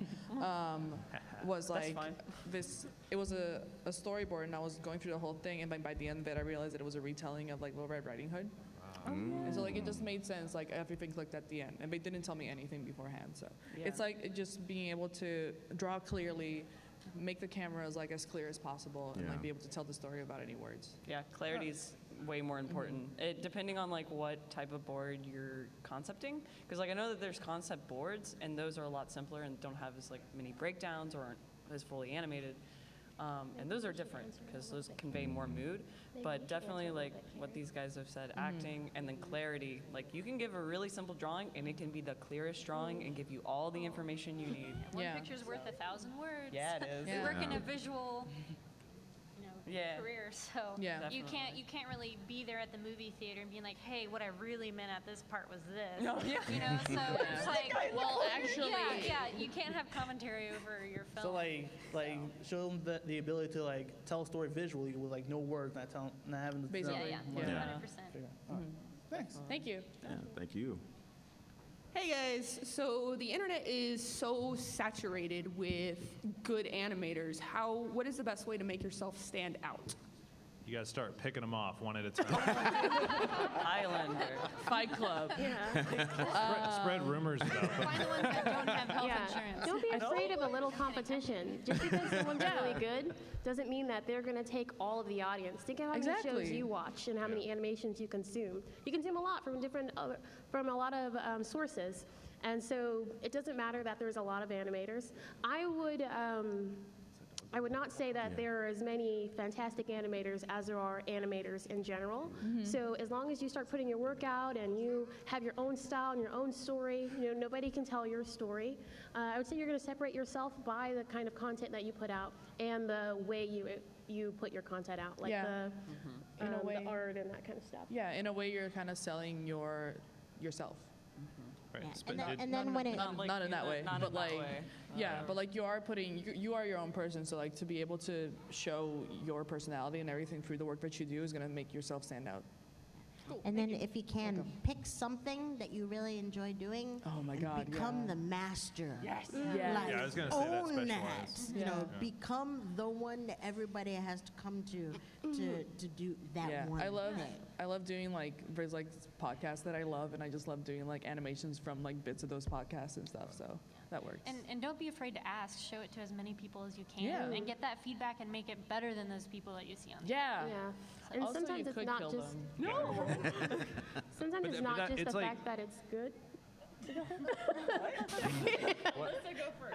Was That's like fine. this. It was a storyboard, and I was going through the whole thing, and by the end of it, I realized that it was a retelling of like Little Red Riding Hood. And so like it just made sense. Like everything clicked at the end, and they didn't tell me anything beforehand. So it's like just being able to draw clearly. Make the cameras like as clear as possible, and like Yeah. be able to tell the story without any words. Yeah, clarity's way more important. It, depending on like what type of board you're concepting, because like I know that there's concept boards, and those are a lot simpler and don't have as like many breakdowns or aren't as fully animated. And those are different because those convey more mood. But definitely like what these guys have said, acting and then clarity. Like you can give a really simple drawing and it can be the clearest drawing and give you all the information you need. One Yeah. picture's worth 1,000 words. Yeah, it is. Yeah. We work in a visual, Yeah. career. So Yeah. you can't really be there at the movie theater and be like, hey, what I really meant at this part was this. No, yeah. You know, so it's like, Well, actually, yeah, you can't have commentary over your film. So like show them the ability to like tell a story visually with like no words, not having to Basically. yeah, Yeah. 100%. figure out. Thanks. Thank you. Yeah, thank you. Hey guys, so the internet is so saturated with good animators. What is the best way to make yourself stand out? You got to start picking them off one at a time. Highlander. Fight Club. Spread rumors about them. Find the ones that don't have health Yeah. insurance. Don't be afraid of a little competition. Just because someone's really good doesn't mean that they're going to take all of the audience. Think of how many shows Exactly. you watch and how many animations you consume. You consume a lot from a lot of sources. And so it doesn't matter that there's a lot of animators. I would not say that there are as many fantastic animators as there are animators in general. So as long as you start putting your work out and you have your own style and your own story, nobody can tell your story. I would say you're going to separate yourself by the kind of content that you put out and the way you put your content out, like In a way. the art and that kind of stuff. Yeah, in a way, you're kind of selling yourself. Right. Yeah, and then when it Not in that way, Not but in that like, way. yeah, but like you are your own person. So like to be able to show your personality and everything through the work that you do is gonna make yourself stand out. And then if you can, pick something that you really enjoy doing. Oh my and God, become yeah. the master. Yes. Like, Yeah, I was gonna say that own specialized. that. Become the one that everybody has to come to do that Yeah, one thing. I love doing like there's like podcasts that I love, and I just love doing like animations from like bits of those podcasts and stuff. So that works. And don't be afraid to ask. Show it to as many people as you can, Yeah. and get that feedback and make it better than those people that you see on. yeah. Yeah. And Also, sometimes you it's could not kill just them. no. Sometimes But it's that- not but just it's the like- fact that it's good.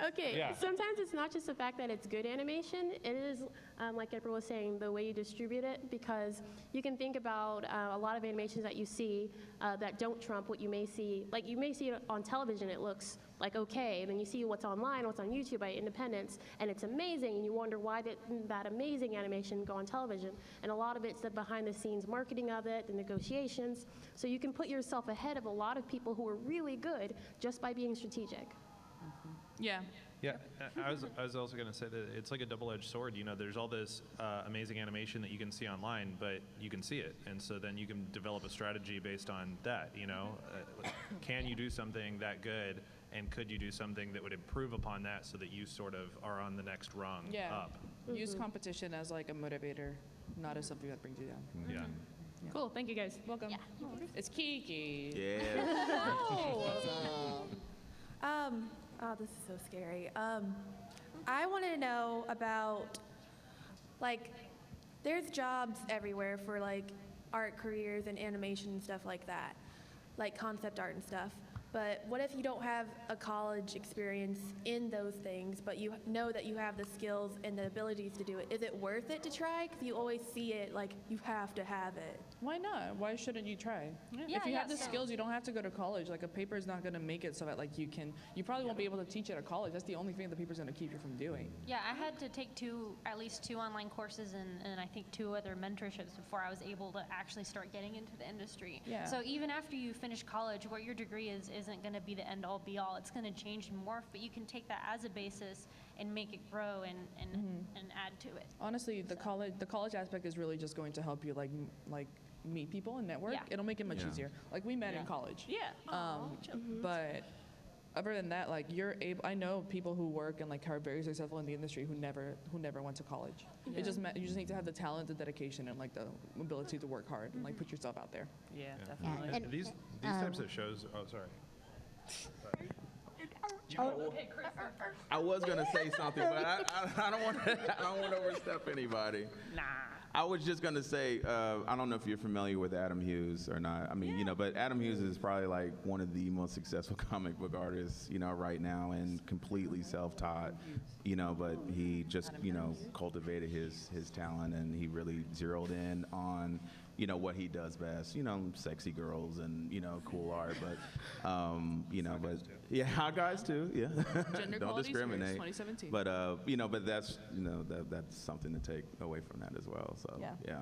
Okay, Yeah. sometimes it's not just the fact that it's good animation. It is, like April was saying, the way you distribute it, because you can think about a lot of animations that you see that don't trump what you may see. Like you may see it on television, it looks like okay, and then you see what's online, what's on YouTube by independents, and it's amazing, and you wonder why did that amazing animation go on television. And a lot of it's the behind the scenes marketing of it, the negotiations. So you can put yourself ahead of a lot of people who are really good just by being strategic. Yeah. Yeah, I was also going to say that it's like a double-edged sword. There's all this amazing animation that you can see online, but you can see it, and so then you can develop a strategy based on that. Can you do something that good, and could you do something that would improve upon that, so that you sort of are on the next rung Yeah. up? Use competition as like a motivator, not as something that brings you down. Yeah. Cool, thank you guys. Welcome. Yeah. It's Kiki. Yeah. Oh, this is so scary. I want to know about, like, there's jobs everywhere for, like, art careers and animation and stuff like that, like concept art and stuff. But what if you don't have a college experience in those things, but you know that you have the skills and the abilities to do it? Is it worth it to try? Because you always see it like you have to have it. Why not? Why shouldn't you try? If you have the skills, you don't have to go to college. Like a paper is not going to make it so that like you probably won't be able to teach at a college. That's the only thing the paper's going to keep you from doing. Yeah, I had to take at least two online courses and I think 2 other mentorships before I was able to actually start getting into the industry. Yeah. So even after you finish college, what your degree isn't going to be the end all be all. It's going to change and morph, but you can take that as a basis and make it grow and add to it. Honestly, the college aspect is really just going to help you like meet people and network. Yeah. It'll make it much easier. Like we met in college. Yeah. But other than that, like I know people who work and like are very successful in the industry who never went to college. You just need to have the talent, the dedication, and like the ability to work hard and like put yourself out there. Yeah, definitely. And- These types of shows. Oh, sorry. I was gonna say something, but I don't want to overstep anybody. Nah. I was just gonna say, I don't know if you're familiar with Adam Hughes or not. I mean, but Adam Hughes is probably like one of the most successful comic book artists, right now, and completely self-taught, but he just, cultivated his talent, and he really zeroed in on what he does best. Sexy girls and cool art, but but yeah, hot guys too. Yeah, Gender don't Equality discriminate. Spears 2017. But but that's that's something to take away from that as well. So yeah.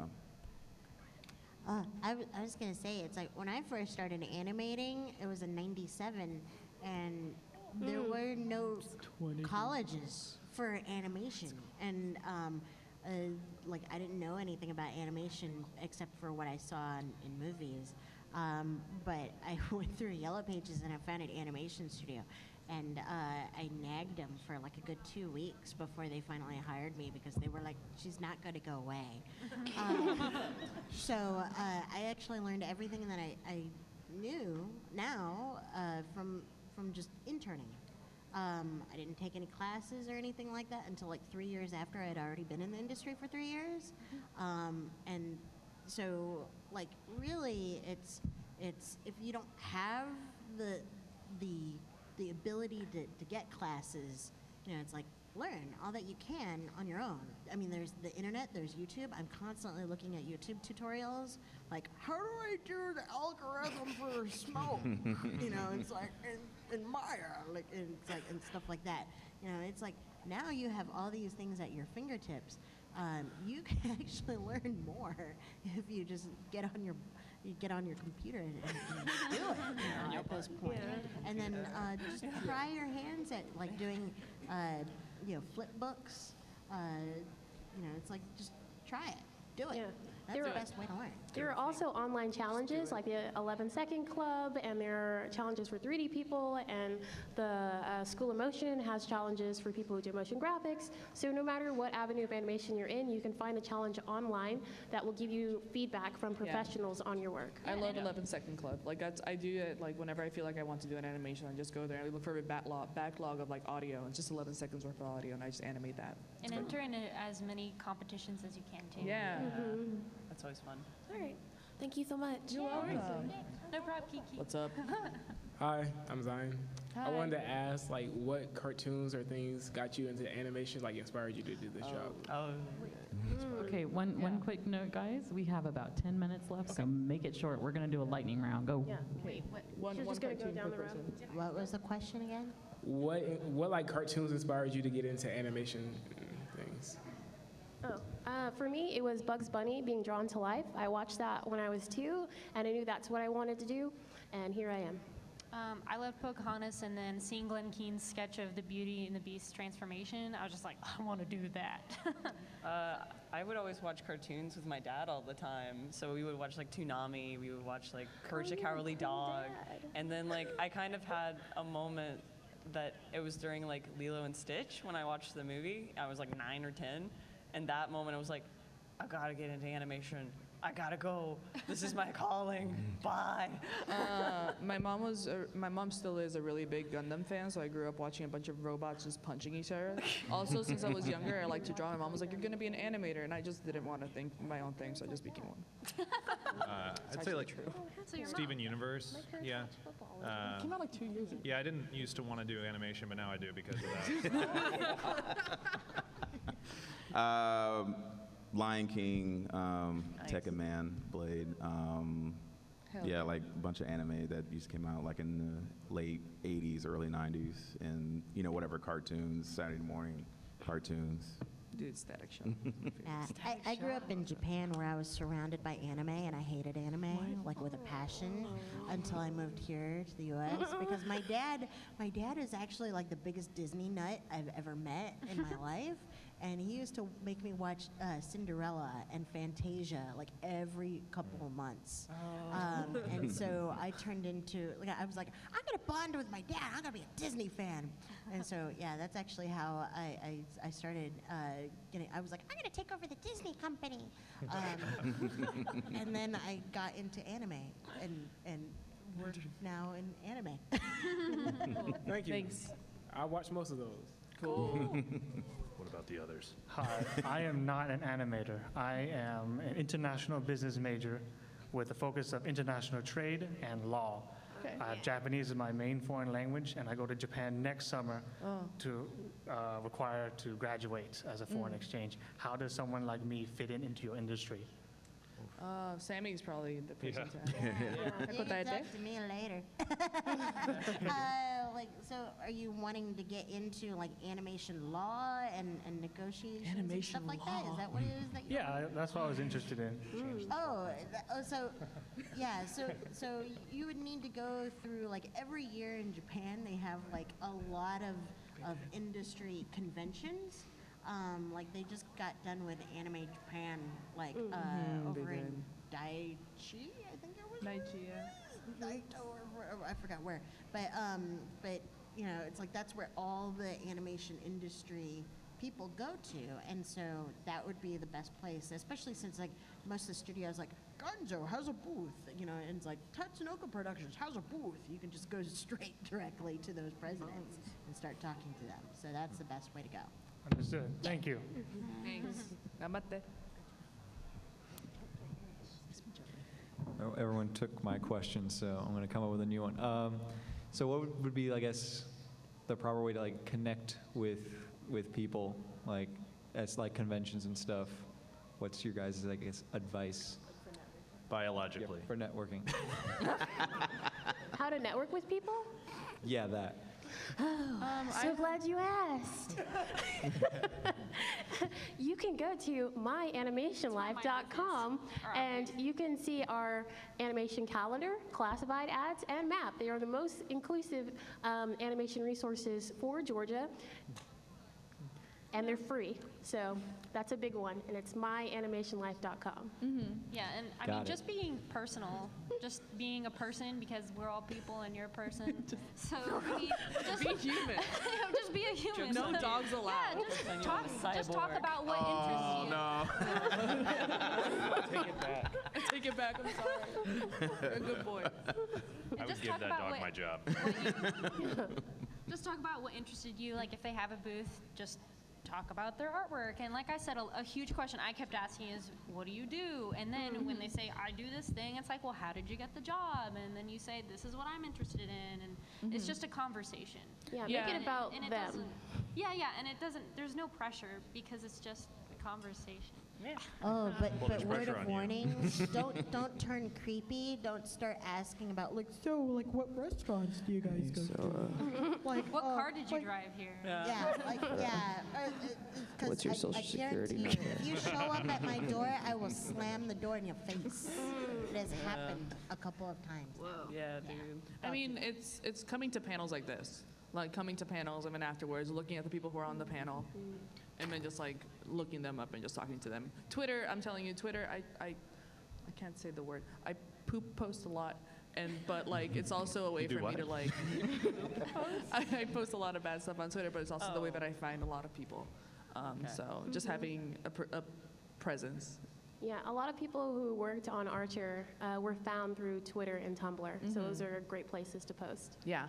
I was going to say, it's like when I first started animating, it was in '97, and there were no colleges for animation. And like, I didn't know anything about animation except for what I saw in movies. But I went through Yellow Pages and I found an animation studio. And I nagged them for like a good 2 weeks before they finally hired me, because they were like, she's not going to go away. So I actually learned everything that I knew now from just interning. I didn't take any classes or anything like that until like 3 years after I had already been in the industry for 3 years. And so, like, really, it's if you don't have the ability to get classes, it's like, learn all that you can on your own. I mean, there's the internet, there's YouTube. I'm constantly looking at YouTube tutorials, like, how do I do the algorithm for smoke? It's like, in Maya, like, and it's like, and stuff like that. It's like, now you have all these things at your fingertips. You can actually learn more if you just get on your computer and do it at this point. Yeah. And then just try your hands at like doing flip books. It's like, just try it, do it. Yeah. That's the best way to learn. There are also online challenges like the 11-Second Club, and there are challenges for 3D people, and the School of Motion has challenges for people who do motion graphics. So no matter what avenue of animation you're in, you can find a challenge online that will give you feedback from professionals on your work. I love 11-Second Club. Like, I do it like whenever I feel like I want to do an animation. I just go there and I look for a backlog of like audio. It's just 11 seconds worth of audio, and I just animate that. And enter in as many competitions as you can too. Yeah. Mm-hmm. That's always fun. All right. Thank you so much. You're welcome. No problem, Kiki. What's up? Hi, I'm Zion. Hi. I wanted to ask, like, what cartoons or things got you into animation, like, inspired you to do this job? Okay, one quick note, guys. We have about 10 minutes left, so make it short. We're going to do a lightning round. Go. Yeah. Wait, what? She's just going to go down the road. What was the question again? What like cartoons inspired you to get into animation things? For me, it was Bugs Bunny being drawn to life. I watched that when I was 2, and I knew that's what I wanted to do, and here I am. I loved Pocahontas, and then seeing Glenn Keane's sketch of the Beauty and the Beast transformation, I was just like, I want to do that. I would always watch cartoons with my dad all the time. So we would watch like Toonami, we would watch like Courage the Cowardly Dog, and then like I kind of had a moment that it was during like Lilo and Stitch when I watched the movie. I was like 9 or 10, and that moment I was like, I gotta get into animation. I gotta go. This is my calling. Bye. My mom still is a really big Gundam fan, so I grew up watching a bunch of robots just punching each other. Also, since I was younger, I liked to draw. My mom was like, "You're gonna be an animator," and I just didn't want to think my own thing, so I just became one. I'd say like true. Steven Universe. Yeah. It came out like 2 years ago. Yeah, I didn't used to want to do animation, but now I do because of that. Lion King, Tekken Man, Blade. Yeah, like a bunch of anime that just came out like in the late 80s, early 90s, and whatever cartoons, Saturday morning cartoons. Dude, Static Shock. I grew up in Japan where I was surrounded by anime, and I hated anime like with a passion until I moved here to the U.S. because my dad is actually like the biggest Disney nut I've ever met in my life. And he used to make me watch Cinderella and Fantasia like every couple of months. And so I turned into, like, I was like, I'm going to bond with my dad. I'm going to be a Disney fan. And so, yeah, that's actually how I started I was like, I'm going to take over the Disney company. And then I got into anime, and we're now in anime. Thank you. Thanks. I watched most of those. Cool. What about the others? Hi, I am not an animator. I am an international business major with a focus of international trade and law. Okay. Japanese is my main foreign language, and I go to Japan next summer to require to graduate as a foreign exchange. How does someone like me fit into your industry? Sammy's probably the person to Yeah. ask. You can talk to me later. So are you wanting to get into like animation law and negotiations and stuff like that? Is that what it is that you Yeah, that's what I was interested in. So you would need to go through like every year in Japan they have like a lot of industry conventions. Like they just got done with Anime Japan, like over in Daiichi, I think it was. Daiichi, yeah. Daito or I forgot where, but you know, it's like that's where all the animation industry people go to, and so that would be the best place, especially since like most of the studios like Gonzo has a booth, you know, and it's like Tatsunoko Productions has a booth. You can just go straight directly to those presidents and start talking to them. So that's the best way to go. Understood. Thank you. Thanks. Gambatte. Everyone took my question, so I'm going to come up with a new one. So what would be, I guess, the proper way to like connect with people, like at like conventions and stuff? What's your guys' I guess advice? Biologically. For networking. How to network with people? Yeah, that. So glad you asked. You can go to myanimationlife.com and you can see our animation calendar, classified ads, and map. They are the most inclusive animation resources for Georgia, and they're free. So that's a big one, and it's myanimationlife.com. Yeah, and I Got mean, it. just being personal, just being a person, because we're all people and you're a person. So just Be human. just be a human. No dogs allowed. Yeah, just talk about what interests you. Take it back. I take it back. I'm sorry. You're a good boy. I would just give talk that about dog what- my job. Just talk about what interested you. Like if they have a booth, just talk about their artwork. And like I said, a huge question I kept asking is, what do you do? And then when they say, I do this thing, it's like, well, how did you get the job? And then you say, this is what I'm interested in. And it's just a conversation. Yeah, Yeah. make it about And it them. doesn't- Yeah, and it doesn't, there's no pressure because it's just a conversation. Yeah. Oh, Well, but there's word pressure of on you. warning, don't turn creepy. Don't start asking about like what restaurants do you guys go to? Like What car did you drive here? What's your social security number? If you show up at my door, I will slam the door in your face. It has happened a couple of times. Yeah, dude. I mean, it's coming to panels like this, like coming to panels and then afterwards looking at the people who are on the panel, and then just like looking them up and just talking to them. Twitter, I'm telling you, Twitter, I can't say the word. I poop post a lot, but like it's also a way do for what? me to like. I post a lot of bad stuff on Twitter, but it's also the way that I find a lot of people. So just having a presence. Yeah, a lot of people who worked on Archer were found through Twitter and Tumblr. So those are great places to post. Yeah.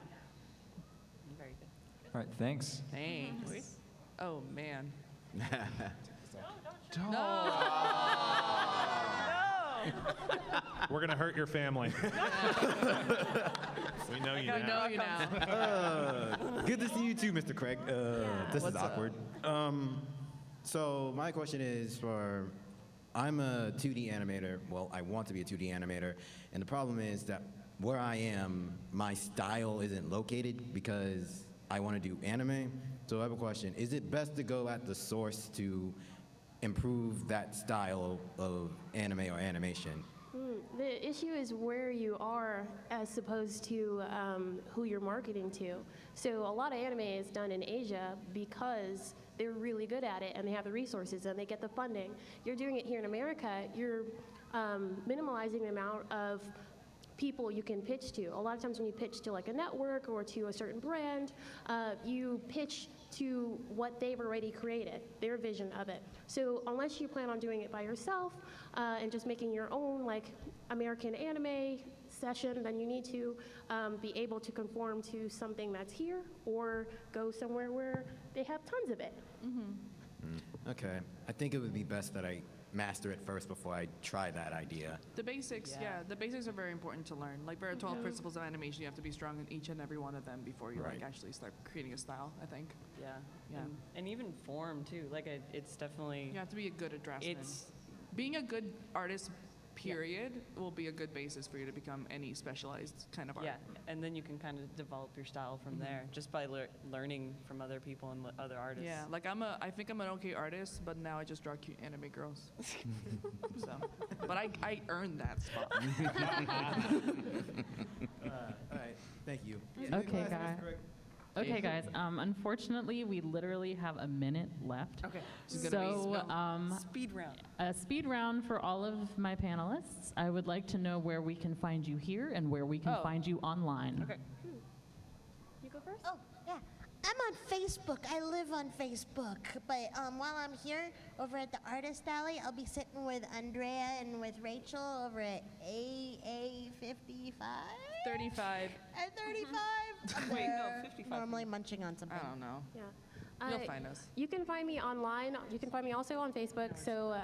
Very good. All right, thanks. Thanks. Oh man. We're gonna hurt your family. We know you I now. know you now. Good to see you too, Mr. Craig. This What's is up? awkward. So my question is for, I'm a 2D animator. Well, I want to be a 2D animator. And the problem is that where I am, my style isn't located because I want to do anime. So I have a question. Is it best to go at the source to improve that style of anime or animation? The issue is where you are as opposed to who you're marketing to. So a lot of anime is done in Asia because they're really good at it and they have the resources and they get the funding. You're doing it here in America, you're minimalizing the amount of people you can pitch to. A lot of times when you pitch to like a network or to a certain brand, you pitch to what they've already created, their vision of it. So unless you plan on doing it by yourself and just making your own like American anime session, then you need to be able to conform to something that's here or go somewhere where they have tons of it. Okay. I think it would be best that I master it first before I try that idea. The basics, the basics are very important to learn. Like there are 12 principles of animation. You have to be strong in each and every one of them before you like actually start creating a style, I think. Yeah. Yeah. And even form too. Like it's definitely. You have to be a good draftsman. It's Being a good artist, period will be a good basis for you to become any specialized kind of art. Yeah, and then you can kind of develop your style from there just by learning from other people and other artists. Yeah, like I think I'm an okay artist, but now I just draw cute anime girls. So, but I earned that spot. All right, thank you. Okay, guys. Okay, guys. Unfortunately, we literally have a minute left. Okay. So, speed round. A speed round for all of my panelists. I would like to know where we can find you here and where we can find you online. Okay. You go first? Oh, yeah. I'm on Facebook. I live on Facebook. But while I'm here over at the Artist Alley, I'll be sitting with Andrea and with Rachel over at AA55. 35. At 35? Wait, no, 55. Normally munching on something. I don't know. Yeah. You'll find us. You can find me online. You can find me also on Facebook. So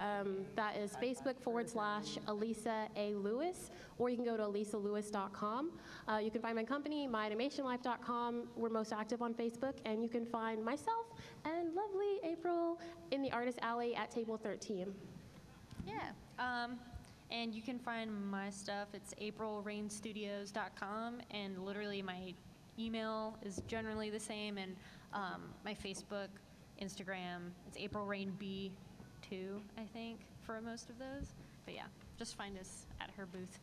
that is Facebook.com/Elisa A. Lewis, or you can go to elisalewis.com. You can find my company, myanimationlife.com. We're most active on Facebook, and you can find myself and lovely April in the Artist Alley at table 13. Yeah. And you can find my stuff. It's aprilrainstudios.com, and literally my email is generally the same, and my Facebook, Instagram, it's AprilRainB2, I think, for most of those. But yeah, just find us at her booth.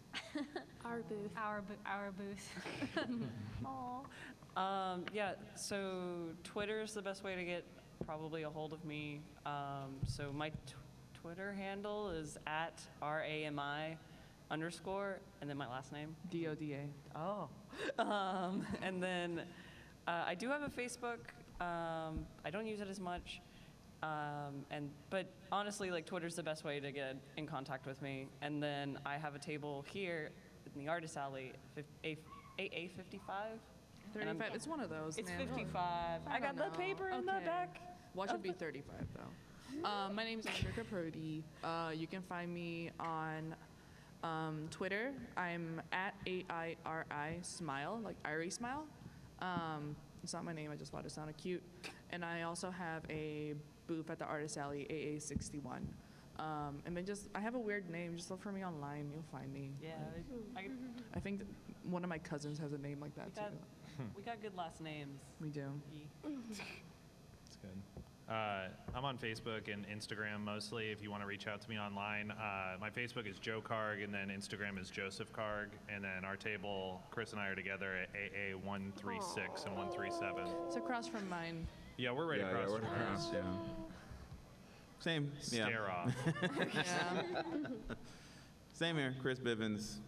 Our booth. Our booth. Aw. Yeah, so Twitter is the best way to get probably a hold of me. So my Twitter handle is at RAMI_, and then my last name. DODA. Oh. And then I do have a Facebook. I don't use it as much. But honestly, like, Twitter's the best way to get in contact with me. And then I have a table here in the Artist Alley, AA55. 35. It's one of those. It's man. 55. I got the paper in the back. Watch it be 35 though. My name is Andrea Caprodi. You can find me on Twitter. I'm at AIRI Smile, like Irie Smile. It's not my name, I just thought it sounded cute. And I also have a booth at the Artist Alley, AA61. And then I have a weird name, just look for me online, you'll find me. Yeah, I think one of my cousins has a name like that too. We got good last names. We do. That's good. I'm on Facebook and Instagram mostly if you want to reach out to me online. My Facebook is Joe Karg, and then Instagram is Joseph Karg. And then our table, Chris and I are together at AA 136 and 137. It's across from mine. Yeah, we're right across from ours. Yeah. Same. Stare off. Same here, Chris Bivens.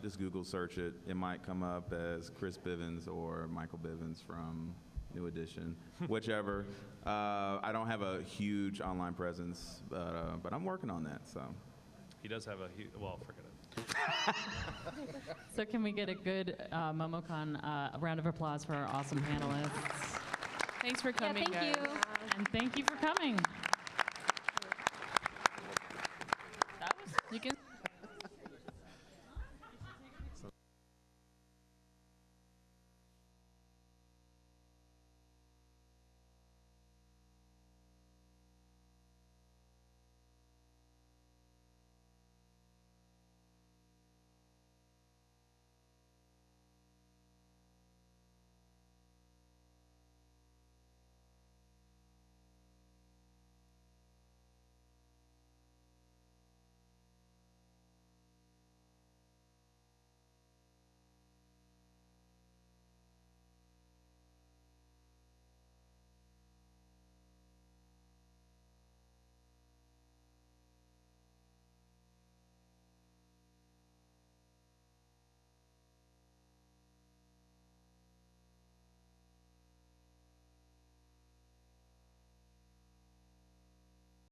Just Google search it. It might come up as Chris Bivens or Michael Bivens from New Edition, whichever. I don't have a huge online presence, but I'm working on that. So He does have a huge, well, forget it. So can we get a good MomoCon round of applause for our awesome panelists? Thanks for coming, thank guys. you. And thank you for coming. That was. You can.